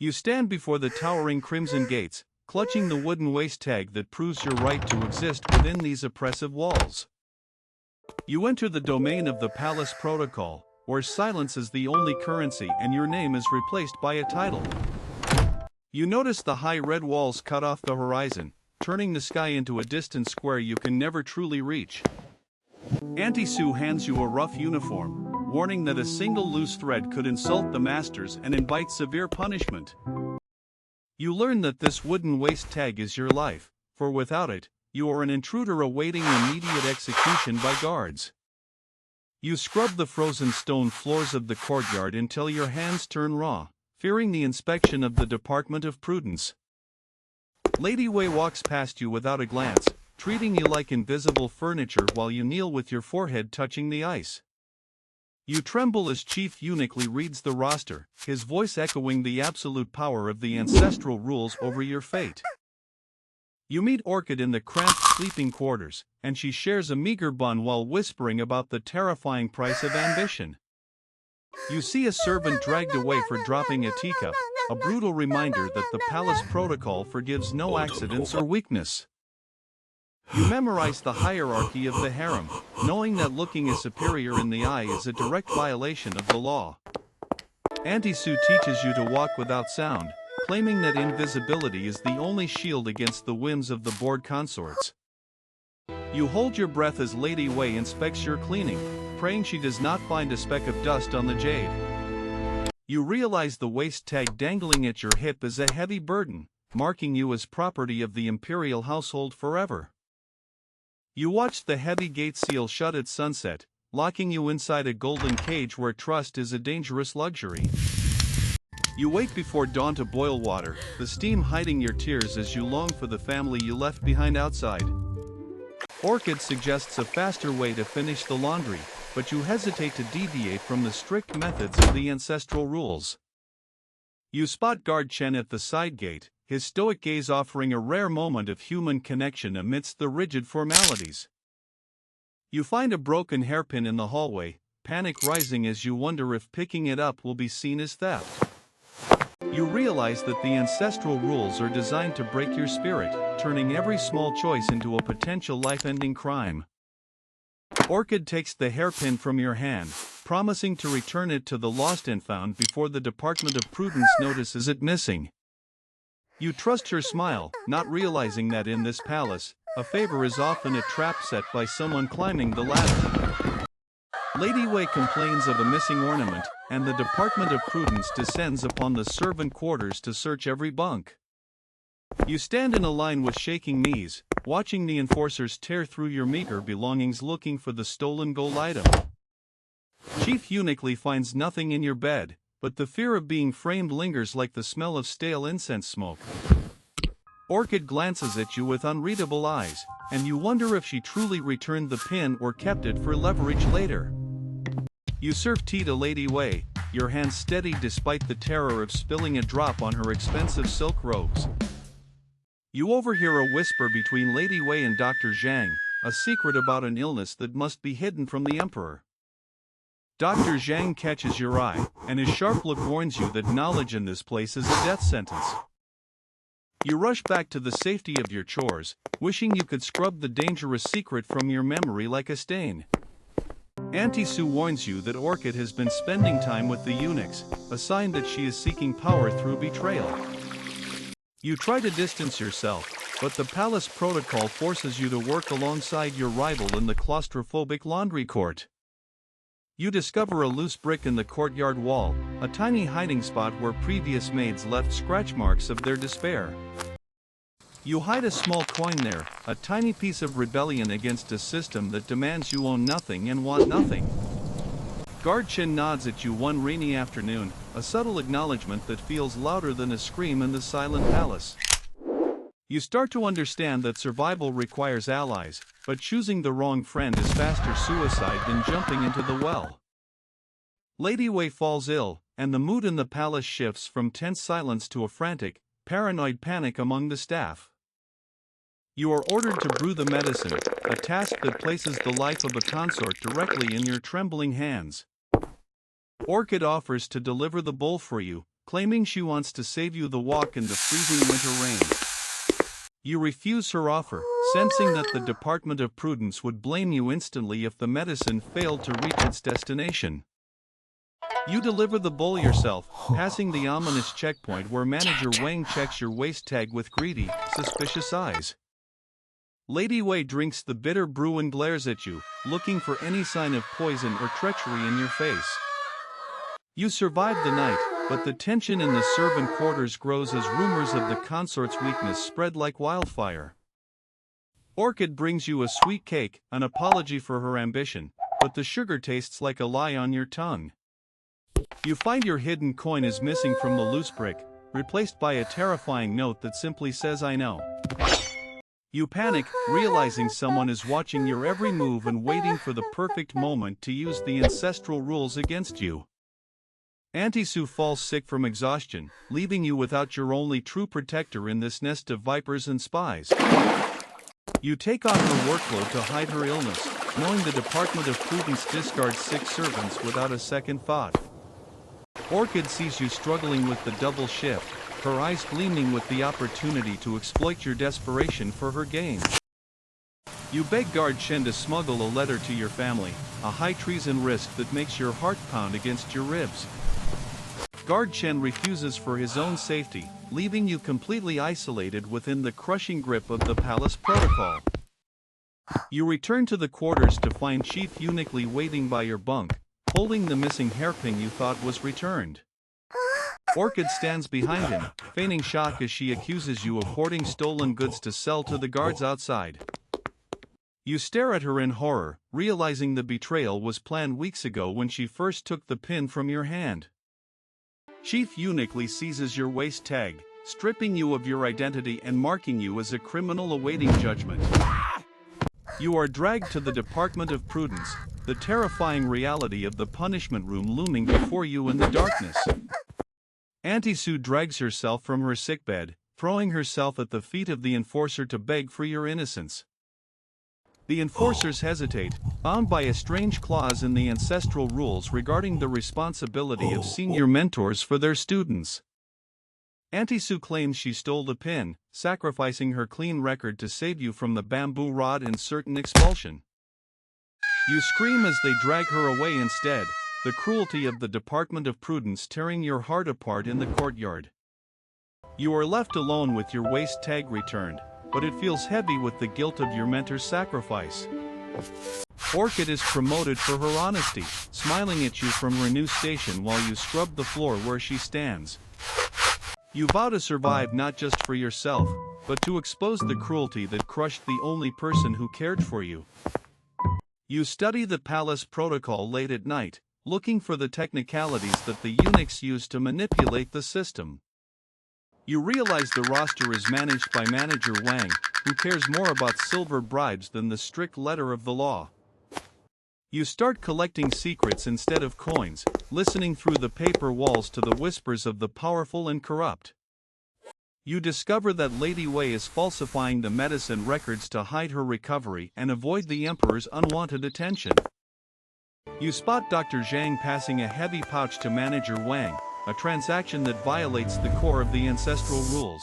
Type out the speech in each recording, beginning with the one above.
You stand before the towering crimson gates, clutching the wooden waist tag that proves your right to exist within these oppressive walls. You enter the domain of the palace protocol, where silence is the only currency and your name is replaced by a title. You notice the high red walls cut off the horizon, turning the sky into a distant square you can never truly reach. Auntie Sue hands you a rough uniform, warning that a single loose thread could insult the masters and invite severe punishment. You learn that this wooden waist tag is your life, for without it, you are an intruder awaiting immediate execution by guards. You scrub the frozen stone floors of the courtyard until your hands turn raw, fearing the inspection of the Department of Prudence. Lady Wei walks past you without a glance, treating you like invisible furniture while you kneel with your forehead touching the ice. You tremble as Chief Eunuch reads the roster, his voice echoing the absolute power of the ancestral rules over your fate. You meet Orchid in the cramped sleeping quarters, and she shares a meager bun while whispering about the terrifying price of ambition. You see a servant dragged away for dropping a teacup, a brutal reminder that the palace protocol forgives no accidents or weakness. You memorize the hierarchy of the harem, knowing that looking a superior in the eye is a direct violation of the law. Auntie Sue teaches you to walk without sound, claiming that invisibility is the only shield against the whims of the bored consorts. You hold your breath as Lady Wei inspects your cleaning, praying she does not find a speck of dust on the jade. You realize the waist tag dangling at your hip is a heavy burden, marking you as property of the imperial household forever. You watch the heavy gate seal shut at sunset, locking you inside a golden cage where trust is a dangerous luxury. You wait before dawn to boil water, the steam hiding your tears as you long for the family you left behind outside. Orchid suggests a faster way to finish the laundry, but you hesitate to deviate from the strict methods of the ancestral rules. You spot Guard Chen at the side gate, his stoic gaze offering a rare moment of human connection amidst the rigid formalities. You find a broken hairpin in the hallway, panic rising as you wonder if picking it up will be seen as theft. You realize that the ancestral rules are designed to break your spirit, turning every small choice into a potential life-ending crime. Orchid takes the hairpin from your hand, promising to return it to the lost and found before the Department of Prudence notices it missing. You trust her smile, not realizing that in this palace, a favor is often a trap set by someone climbing the ladder. Lady Wei complains of a missing ornament, and the Department of Prudence descends upon the servant quarters to search every bunk. You stand in a line with shaking knees, watching the enforcers tear through your meager belongings looking for the stolen gold item. Chief Eunuch finds nothing in your bed, but the fear of being framed lingers like the smell of stale incense smoke. Orchid glances at you with unreadable eyes, and you wonder if she truly returned the pin or kept it for leverage later. You serve tea to Lady Wei, your hands steady despite the terror of spilling a drop on her expensive silk robes. You overhear a whisper between Lady Wei and Dr. Zhang, a secret about an illness that must be hidden from the Emperor. Dr. Zhang catches your eye, and his sharp look warns you that knowledge in this place is a death sentence. You rush back to the safety of your chores, wishing you could scrub the dangerous secret from your memory like a stain. Auntie Sue warns you that Orchid has been spending time with the eunuchs, a sign that she is seeking power through betrayal. You try to distance yourself, but the palace protocol forces you to work alongside your rival in the claustrophobic laundry court. You discover a loose brick in the courtyard wall, a tiny hiding spot where previous maids left scratch marks of their despair. You hide a small coin there, a tiny piece of rebellion against a system that demands you own nothing and want nothing. Guard Chen nods at you one rainy afternoon, a subtle acknowledgement that feels louder than a scream in the silent palace. You start to understand that survival requires allies, but choosing the wrong friend is faster suicide than jumping into the well. Lady Wei falls ill, and the mood in the palace shifts from tense silence to a frantic, paranoid panic among the staff. You are ordered to brew the medicine, a task that places the life of a consort directly in your trembling hands. Orchid offers to deliver the bowl for you, claiming she wants to save you the walk in the freezing winter rain. You refuse her offer, sensing that the Department of Prudence would blame you instantly if the medicine failed to reach its destination. You deliver the bowl yourself, passing the ominous checkpoint where Manager Wang checks your waist tag with greedy, suspicious eyes. Lady Wei drinks the bitter brew and glares at you, looking for any sign of poison or treachery in your face. You survive the night, but the tension in the servant quarters grows as rumors of the consort's weakness spread like wildfire. Orchid brings you a sweet cake, an apology for her ambition, but the sugar tastes like a lie on your tongue. You find your hidden coin is missing from the loose brick, replaced by a terrifying note that simply says "I know." You panic, realizing someone is watching your every move and waiting for the perfect moment to use the ancestral rules against you. Auntie Sue falls sick from exhaustion, leaving you without your only true protector in this nest of vipers and spies. You take on her workload to hide her illness, knowing the Department of Prudence discards sick servants without a second thought. Orchid sees you struggling with the double shift, her eyes gleaming with the opportunity to exploit your desperation for her gain. You beg Guard Chen to smuggle a letter to your family, a high treason risk that makes your heart pound against your ribs. Guard Chen refuses for his own safety, leaving you completely isolated within the crushing grip of the palace protocol. You return to the quarters to find Chief Eunuch waiting by your bunk, holding the missing hairpin you thought was returned. Orchid stands behind him, feigning shock as she accuses you of hoarding stolen goods to sell to the guards outside. You stare at her in horror, realizing the betrayal was planned weeks ago when she first took the pin from your hand. Chief Eunuch seizes your waist tag, stripping you of your identity and marking you as a criminal awaiting judgment. You are dragged to the Department of Prudence, the terrifying reality of the punishment room looming before you in the darkness. Auntie Sue drags herself from her sickbed, throwing herself at the feet of the enforcer to beg for your innocence. The enforcers hesitate, bound by a strange clause in the ancestral rules regarding the responsibility of senior mentors for their students. Auntie Sue claims she stole the pin, sacrificing her clean record to save you from the bamboo rod and certain expulsion. You scream as they drag her away instead, the cruelty of the Department of Prudence tearing your heart apart in the courtyard. You are left alone with your waist tag returned, but it feels heavy with the guilt of your mentor's sacrifice. Orchid is promoted for her honesty, smiling at you from her new station while you scrub the floor where she stands. You vow to survive not just for yourself, but to expose the cruelty that crushed the only person who cared for you. You study the palace protocol late at night, looking for the technicalities that the eunuchs use to manipulate the system. You realize the roster is managed by Manager Wang, who cares more about silver bribes than the strict letter of the law. You start collecting secrets instead of coins, listening through the paper walls to the whispers of the powerful and corrupt. You discover that Lady Wei is falsifying the medicine records to hide her recovery and avoid the Emperor's unwanted attention. You spot Dr. Zhang passing a heavy pouch to Manager Wang, a transaction that violates the core of the ancestral rules.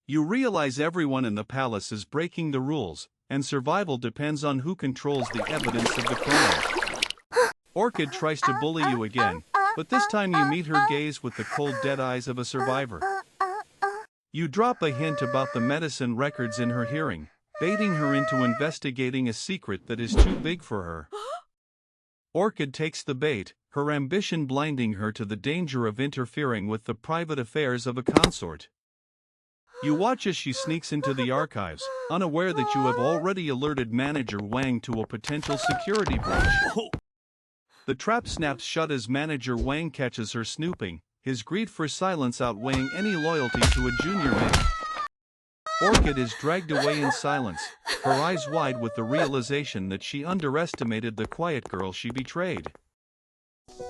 You realize everyone in the palace is breaking the rules, and survival depends on who controls the evidence of the crime. Orchid tries to bully you again, but this time you meet her gaze with the cold dead eyes of a survivor. You drop a hint about the medicine records in her hearing, baiting her into investigating a secret that is too big for her. Orchid takes the bait, her ambition blinding her to the danger of interfering with the private affairs of a consort. You watch as she sneaks into the archives, unaware that you have already alerted Manager Wang to a potential security breach. The trap snaps shut as Manager Wang catches her snooping, his greed for silence outweighing any loyalty to a junior maid. Orchid is dragged away in silence, her eyes wide with the realization that she underestimated the quiet girl she betrayed.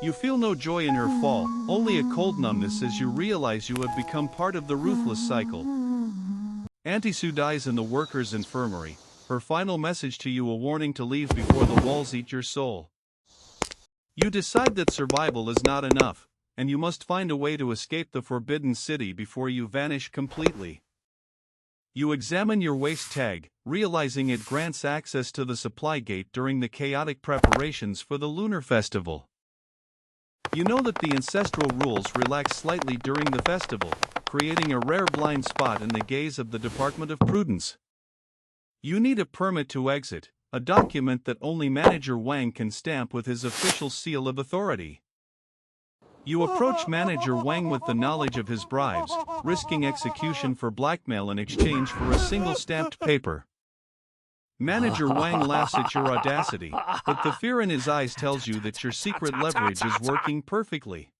You feel no joy in her fall, only a cold numbness as you realize you have become part of the ruthless cycle. Auntie Sue dies in the workers' infirmary, her final message to you a warning to leave before the walls eat your soul. You decide that survival is not enough, and you must find a way to escape the Forbidden City before you vanish completely. You examine your waist tag, realizing it grants access to the supply gate during the chaotic preparations for the Lunar Festival. You know that the ancestral rules relax slightly during the festival, creating a rare blind spot in the gaze of the Department of Prudence. You need a permit to exit, a document that only Manager Wang can stamp with his official seal of authority. You approach Manager Wang with the knowledge of his bribes, risking execution for blackmail in exchange for a single stamped paper. Manager Wang laughs at your audacity, but the fear in his eyes tells you that your secret leverage is working perfectly.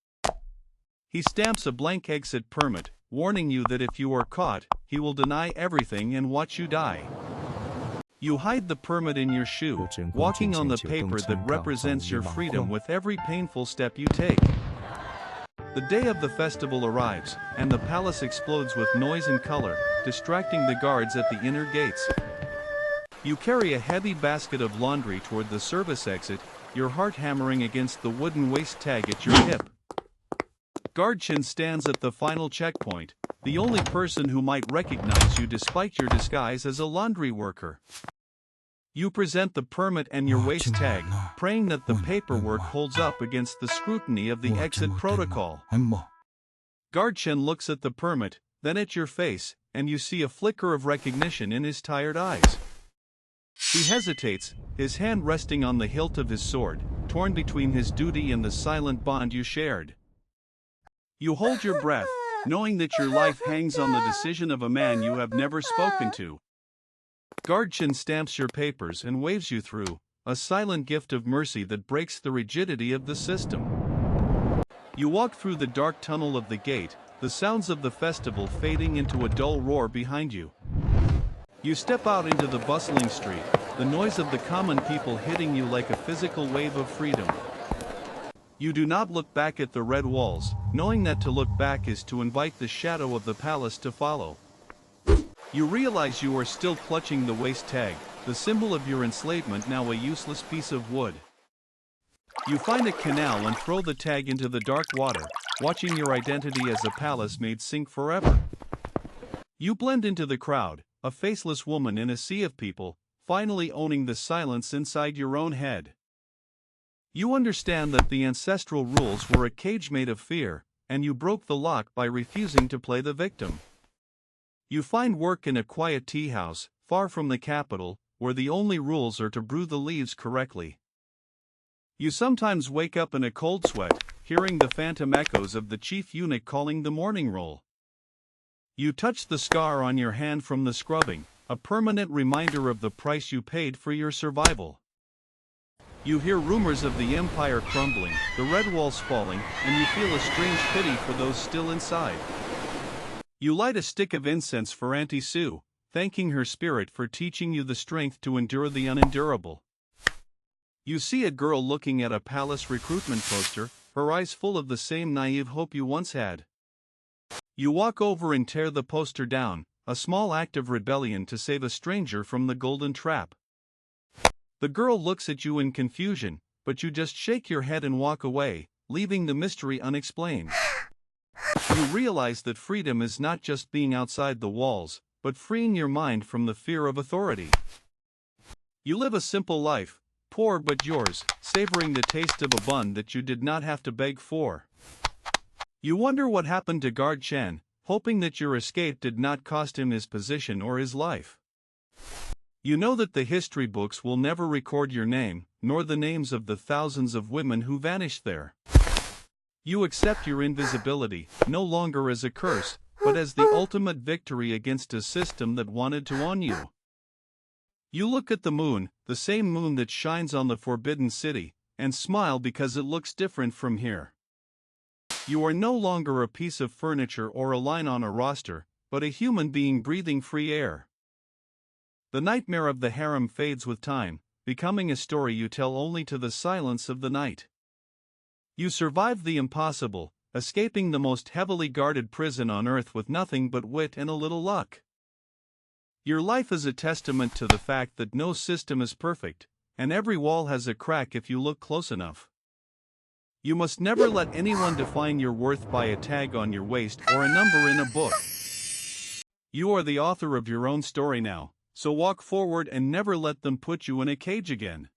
He stamps a blank exit permit, warning you that if you are caught, he will deny everything and watch you die. You hide the permit in your shoe, walking on the paper that represents your freedom with every painful step you take. The day of the festival arrives, and the palace explodes with noise and color, distracting the guards at the inner gates. You carry a heavy basket of laundry toward the service exit, your heart hammering against the wooden waist tag at your hip. Guard Chen stands at the final checkpoint, the only person who might recognize you despite your disguise as a laundry worker. You present the permit and your waist tag, praying that the paperwork holds up against the scrutiny of the exit protocol. Guard Chen looks at the permit, then at your face, and you see a flicker of recognition in his tired eyes. He hesitates, his hand resting on the hilt of his sword, torn between his duty and the silent bond you shared. You hold your breath, knowing that your life hangs on the decision of a man you have never spoken to. Guard Chen stamps your papers and waves you through, a silent gift of mercy that breaks the rigidity of the system. You walk through the dark tunnel of the gate, the sounds of the festival fading into a dull roar behind you. You step out into the bustling street, the noise of the common people hitting you like a physical wave of freedom. You do not look back at the red walls, knowing that to look back is to invite the shadow of the palace to follow. You realize you are still clutching the waist tag, the symbol of your enslavement, now a useless piece of wood. You find a canal and throw the tag into the dark water, watching your identity as a palace maid sink forever. You blend into the crowd, a faceless woman in a sea of people, finally owning the silence inside your own head. You understand that the ancestral rules were a cage made of fear, and you broke the lock by refusing to play the victim. You find work in a quiet tea house, far from the capital, where the only rules are to brew the leaves correctly. You sometimes wake up in a cold sweat, hearing the phantom echoes of the chief eunuch calling the morning roll. You touch the scar on your hand from the scrubbing, a permanent reminder of the price you paid for your survival. You hear rumors of the empire crumbling, the red walls falling, and you feel a strange pity for those still inside. You light a stick of incense for Auntie Sue, thanking her spirit for teaching you the strength to endure the unendurable. You see a girl looking at a palace recruitment poster, her eyes full of the same naive hope you once had. You walk over and tear the poster down, a small act of rebellion to save a stranger from the golden trap. The girl looks at you in confusion, but you just shake your head and walk away, leaving the mystery unexplained. You realize that freedom is not just being outside the walls, but freeing your mind from the fear of authority. You live a simple life, poor but yours, savoring the taste of a bun that you did not have to beg for. You wonder what happened to Guard Chen, hoping that your escape did not cost him his position or his life. You know that the history books will never record your name, nor the names of the thousands of women who vanished there. You accept your invisibility, no longer as a curse, but as the ultimate victory against a system that wanted to own you. You look at the moon, the same moon that shines on the Forbidden City, and smile because it looks different from here. You are no longer a piece of furniture or a line on a roster, but a human being breathing free air. The nightmare of the harem fades with time, becoming a story you tell only to the silence of the night. You survived the impossible, escaping the most heavily guarded prison on earth with nothing but wit and a little luck. Your life is a testament to the fact that no system is perfect, and every wall has a crack if you look close enough. You must never let anyone define your worth by a tag on your waist or a number in a book. You are the author of your own story now, so walk forward and never let them put you in a cage again.